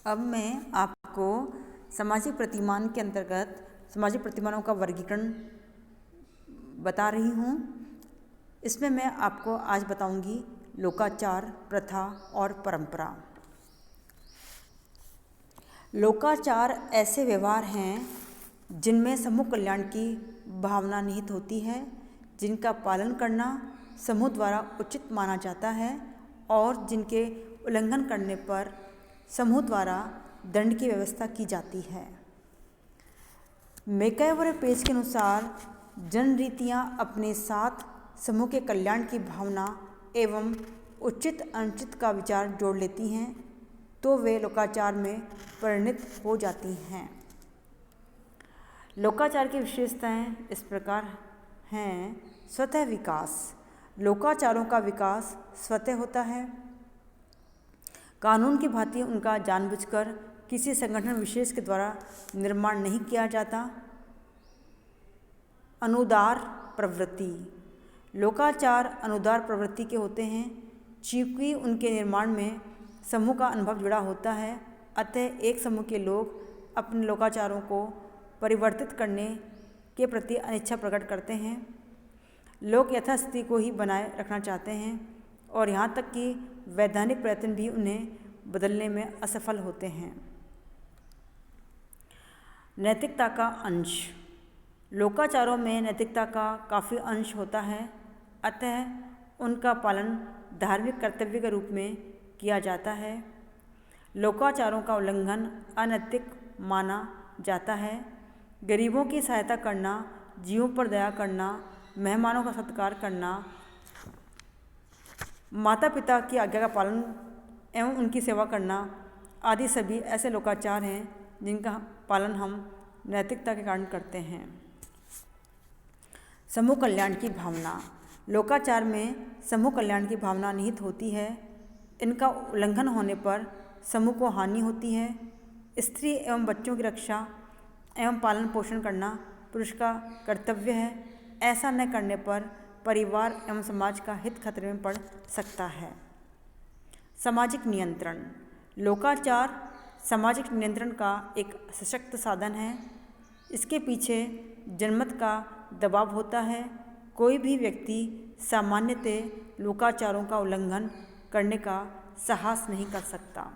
अब मैं आपको सामाजिक प्रतिमान के अंतर्गत सामाजिक प्रतिमानों का वर्गीकरण बता रही हूँ। इसमें मैं आपको आज बताऊंगी लोकाचार, प्रथा और परंपरा। लोकाचार ऐसे व्यवहार हैं जिनमें समूह कल्याण की भावना निहित होती है, जिनका पालन करना समूह द्वारा उचित माना जाता है और जिनके उल्लंघन करने पर समूह द्वारा दंड की व्यवस्था की जाती है। मैकाइवर पेज के अनुसार जनरीतियाँ अपने साथ समूह के कल्याण की भावना एवं उचित अनुचित का विचार जोड़ लेती हैं तो वे लोकाचार में परिणत हो जाती हैं। लोकाचार की विशेषताएं इस प्रकार हैं। स्वतः विकास। लोकाचारों का विकास स्वतः होता है। कानून की भांति उनका जानबूझकर किसी संगठन विशेष के द्वारा निर्माण नहीं किया जाता। अनुदार प्रवृत्ति। लोकाचार अनुदार प्रवृत्ति के होते हैं, चूँकि उनके निर्माण में समूह का अनुभव जुड़ा होता है, अतः एक समूह के लोग अपने लोकाचारों को परिवर्तित करने के प्रति अनिच्छा प्रकट करते हैं। लोग यथास्थिति को ही बनाए रखना चाहते हैं और यहाँ तक कि वैधानिक प्रयत्न भी उन्हें बदलने में असफल होते हैं। नैतिकता का अंश। लोकाचारों में नैतिकता का काफ़ी अंश होता है, अतः उनका पालन धार्मिक कर्तव्य के रूप में किया जाता है। लोकाचारों का उल्लंघन अनैतिक माना जाता है। गरीबों की सहायता करना, जीवों पर दया करना, मेहमानों का सत्कार करना, माता पिता की आज्ञा का पालन एवं उनकी सेवा करना आदि सभी ऐसे लोकाचार हैं जिनका पालन हम नैतिकता के कारण करते हैं। समूह कल्याण की भावना। लोकाचार में समूह कल्याण की भावना निहित होती है। इनका उल्लंघन होने पर समूह को हानि होती है। स्त्री एवं बच्चों की रक्षा एवं पालन पोषण करना पुरुष का कर्तव्य है। ऐसा न करने पर परिवार एवं समाज का हित खतरे में पड़ सकता है। सामाजिक नियंत्रण। लोकाचार सामाजिक नियंत्रण का एक सशक्त साधन है। इसके पीछे जनमत का दबाव होता है। कोई भी व्यक्ति सामान्यतः लोकाचारों का उल्लंघन करने का साहस नहीं कर सकता।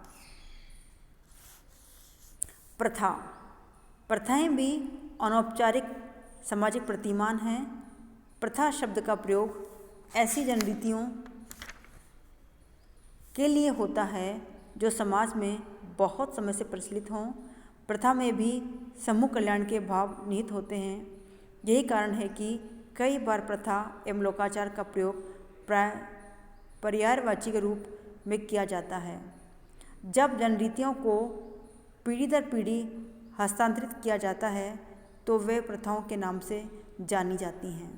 प्रथा। प्रथाएं भी अनौपचारिक सामाजिक प्रतिमान हैं। प्रथा शब्द का प्रयोग ऐसी जनरीतियों के लिए होता है जो समाज में बहुत समय से प्रचलित हों। प्रथा में भी समूह कल्याण के भाव निहित होते हैं। यही कारण है कि कई बार प्रथा एवं लोकाचार का प्रयोग प्राय पर्यायवाची के रूप में किया जाता है। जब जनरीतियों को पीढ़ी दर पीढ़ी हस्तांतरित किया जाता है तो वे प्रथाओं के नाम से जानी जाती हैं।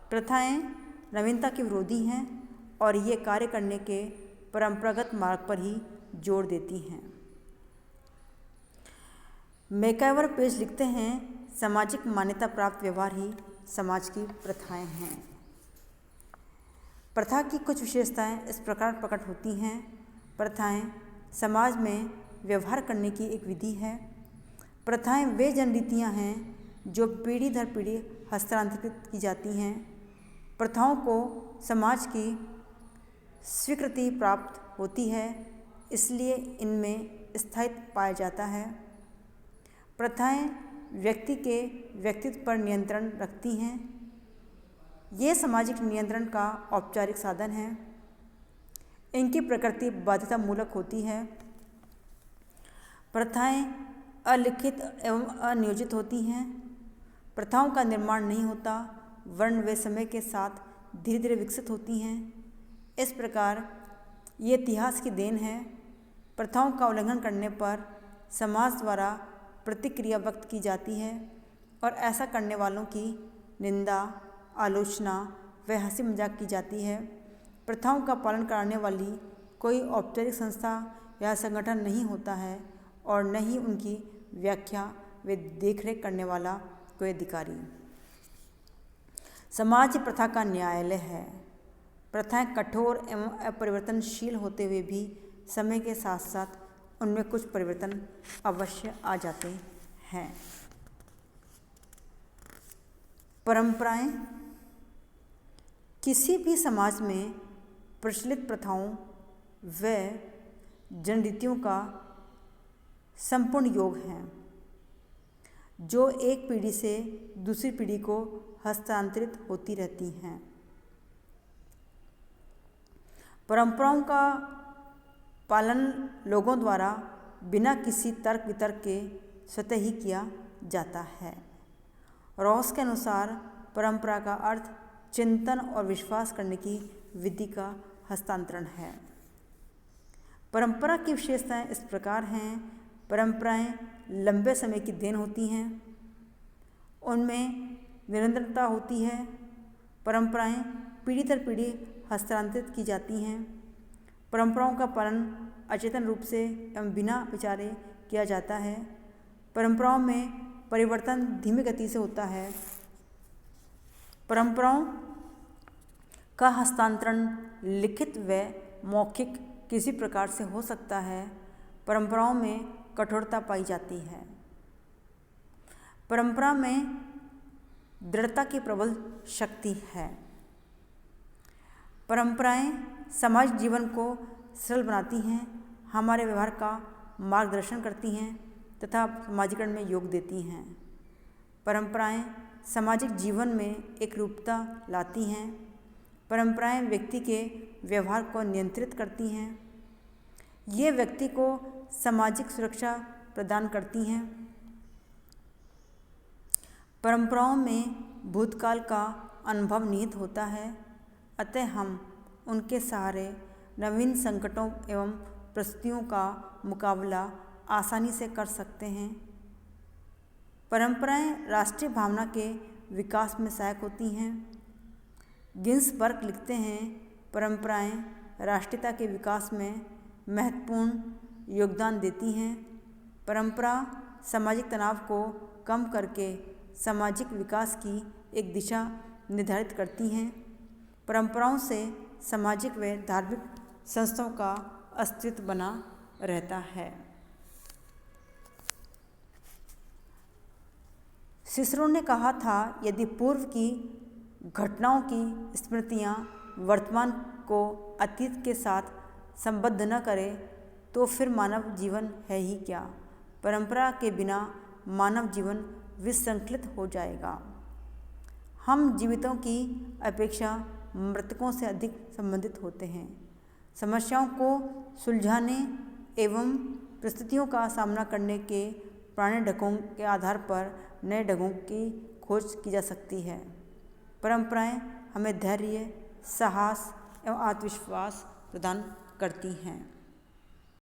प्रथाएं नवीनता के विरोधी हैं और ये कार्य करने के परंपरागत मार्ग पर ही जोर देती हैं। मैकाइवर पेज लिखते हैं, सामाजिक मान्यता प्राप्त व्यवहार ही समाज की प्रथाएं हैं। प्रथा की कुछ विशेषताएं इस प्रकार प्रकट होती हैं। प्रथाएं समाज में व्यवहार करने की एक विधि है। प्रथाएं वे जनरीतियां हैं जो पीढ़ी दर पीढ़ी हस्तांतरित की जाती हैं। प्रथाओं को समाज की स्वीकृति प्राप्त होती है, इसलिए इनमें स्थायित्व पाया जाता है। प्रथाएं व्यक्ति के व्यक्तित्व पर नियंत्रण रखती हैं। ये सामाजिक नियंत्रण का औपचारिक साधन है। इनकी प्रकृति बाध्यतामूलक होती है। प्रथाएं अलिखित एवं अनियोजित होती हैं। प्रथाओं का निर्माण नहीं होता, वर्ण वे समय के साथ धीरे धीरे विकसित होती हैं। इस प्रकार ये इतिहास की देन है। प्रथाओं का उल्लंघन करने पर समाज द्वारा प्रतिक्रिया व्यक्त की जाती है और ऐसा करने वालों की निंदा, आलोचना व हंसी मजाक की जाती है। प्रथाओं का पालन कराने वाली कोई औपचारिक संस्था या संगठन नहीं होता है और न ही उनकी व्याख्या व देखरेख करने वाला कोई अधिकारी। समाज प्रथा का न्यायालय है। प्रथाएं कठोर एवं अपरिवर्तनशील होते हुए भी समय के साथ साथ उनमें कुछ परिवर्तन अवश्य आ जाते हैं। परंपराएं किसी भी समाज में प्रचलित प्रथाओं व जनरीतियों का संपूर्ण योग हैं, जो एक पीढ़ी से दूसरी पीढ़ी को हस्तांतरित होती रहती हैं। परंपराओं का पालन लोगों द्वारा बिना किसी तर्क वितर्क के स्वतः ही किया जाता है। रॉस के अनुसार परंपरा का अर्थ चिंतन और विश्वास करने की विधि का हस्तांतरण है। परंपरा की विशेषताएं इस प्रकार हैं। परंपराएं लंबे समय की देन होती हैं, उनमें निरंतरता होती है। परंपराएं पीढ़ी दर पीढ़ी हस्तांतरित की जाती हैं। परंपराओं का पालन अचेतन रूप से एवं बिना विचारे किया जाता है। परंपराओं में परिवर्तन धीमी गति से होता है। परंपराओं का हस्तांतरण लिखित व मौखिक किसी प्रकार से हो सकता है। परंपराओं में कठोरता पाई जाती है। परंपरा में दृढ़ता की प्रबल शक्ति है। परंपराएं सामाजिक जीवन को सरल बनाती हैं, हमारे व्यवहार का मार्गदर्शन करती हैं तथा समाजीकरण में योग देती हैं। परंपराएं सामाजिक जीवन में एक रूपता लाती हैं। परंपराएं व्यक्ति के व्यवहार को नियंत्रित करती हैं। ये व्यक्ति को सामाजिक सुरक्षा प्रदान करती हैं। परंपराओं में भूतकाल का अनुभव निहित होता है, अतः हम उनके सहारे नवीन संकटों एवं परिस्थितियों का मुकाबला आसानी से कर सकते हैं। परंपराएं राष्ट्रीय भावना के विकास में सहायक होती हैं। गिन्सबर्ग लिखते हैं, परंपराएं राष्ट्रीयता के विकास में महत्वपूर्ण योगदान देती हैं। परंपरा सामाजिक तनाव को कम करके सामाजिक विकास की एक दिशा निर्धारित करती हैं। परंपराओं से सामाजिक व धार्मिक संस्थाओं का अस्तित्व बना रहता है। सिसरो ने कहा था, यदि पूर्व की घटनाओं की स्मृतियाँ वर्तमान को अतीत के साथ संबद्ध न करें तो फिर मानव जीवन है ही क्या। परंपरा के बिना मानव जीवन विसंकलित हो जाएगा। हम जीवितों की अपेक्षा मृतकों से अधिक संबंधित होते हैं। समस्याओं को सुलझाने एवं परिस्थितियों का सामना करने के पुराने ढंगों के आधार पर नए ढंगों की खोज की जा सकती है। परंपराएं हमें धैर्य, साहस एवं आत्मविश्वास प्रदान करती हैं।